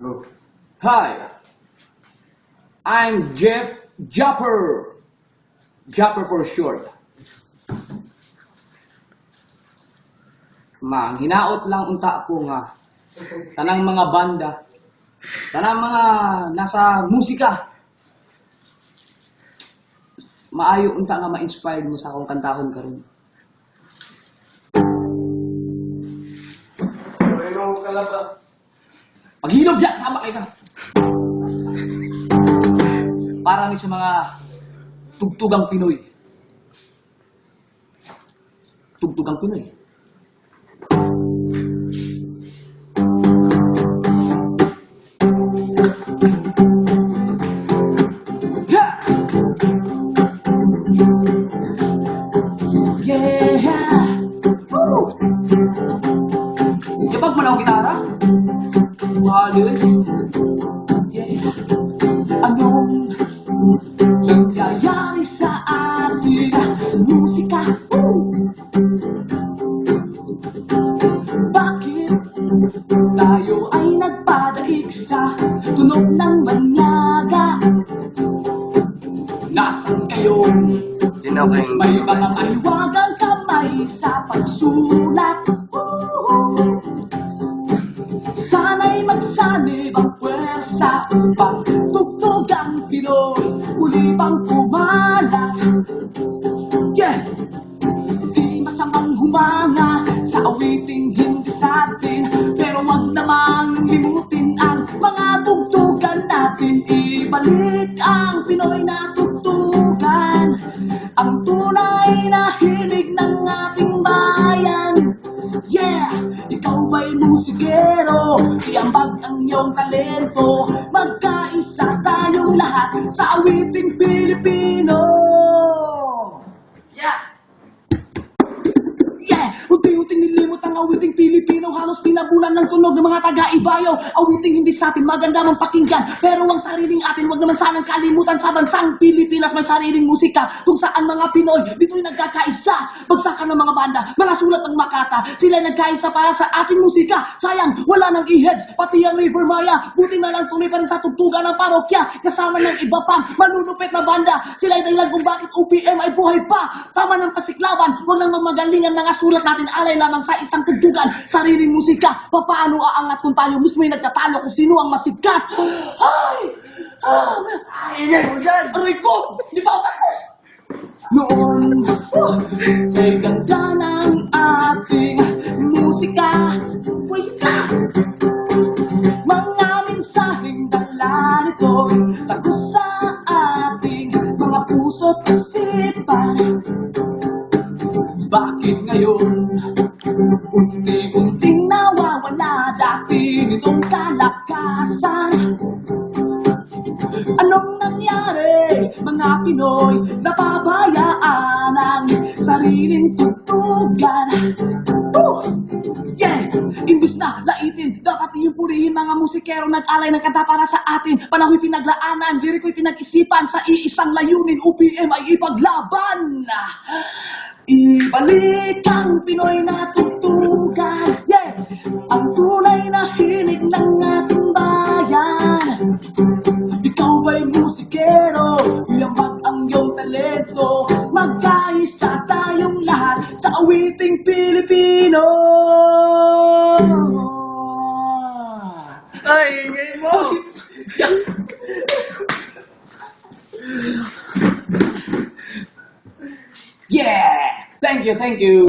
Go. Hi, I'm Jeff Japper. Japper for short. Hinaot lang unta ko nga tanang mga banda, tanang mga nasa musika. Maayo unta nga ma-inspired mo sa akong kantahon karon. Ano ka lang ba? Paghilog ya, sama kayo ka. Para ni sa mga tugtugang Pinoy. Tugtugang Pinoy. Yeah! Yeah! Woo! Yapag man ako gitara? Wali eh. Yeah! Anong nangyayari sa ating musika? Bakit tayo ay nagpadaig sa tunog ng banyaga? Nasaan kayo? May mga mahiwagang kamay sa pagsulat. Sana'y magsanib ang pwersa upang tugtugang Pinoy muli pang kumalat. Yeah! Di masamang humanga sa awiting hindi sa atin, pero wag namang limutin ang mga tugtugan natin. Ibalik ang Pinoy na tugtugan, ang tunay na hilig ng ating bayan. Yeah! Ikaw ba'y musikero? Iambag ang iyong talento. Magkaisa tayong lahat sa awiting Pilipino. Yeah! Yeah! Unti-unting nilimot ang awiting Pilipino. Halos tinabunan ng tunog ng mga taga-Ibayo. Awiting hindi sa atin maganda mang pakinggan, pero ang sariling atin wag naman sanang kalimutan. Sa bansang Pilipinas may sariling musika kung saan mga Pinoy dito'y nagkakaisa. Bagsakan ng mga banda, mga sulat ng Makata, sila nagkaisa para sa ating musika. Sayang, wala nang e-heads, pati ang River Maya. Buti na lang tunay pa rin sa tugtugan ng parokya, kasama ng iba pang manunupit na banda. Sila ay dahilan kung bakit OPM ay buhay pa. Tama ng pasiklaban, wag nang mamagalingan ng sulat natin, alay lamang sa isang tugtugan, sariling musika. Papaano aangat kung tayo mismo'y nagtatalo kung sino ang masikat? Ay! Ingay mo dyan! Aray ko! Di ba ako tapos? Noon, ay ganda ng ating musika. Musika! Mga mensaheng dala nito, tagos sa ating mga puso't isipan. Bakit ngayon unti-unting nawawala dati nitong kalakasan? Anong nangyari, mga Pinoy? Napabayaan ang sariling tugtugan. Yeah! Imbis na laitin, dapat iyong purihin mga musikero nag-alay ng kanta para sa atin. Panahoy pinaglaanan, liriko'y pinag-isipan, sa iisang layunin, OPM ay ipaglaban. Ibalik ang Pinoy na tugtugan, yeah! Ang tunay na hilig ng ating bayan. Ikaw ba'y musikero? Iambag ang iyong talento. Magkaisa tayong lahat sa awiting Pilipino. Ay, ingay mo! Yeah! Thank you, thank you.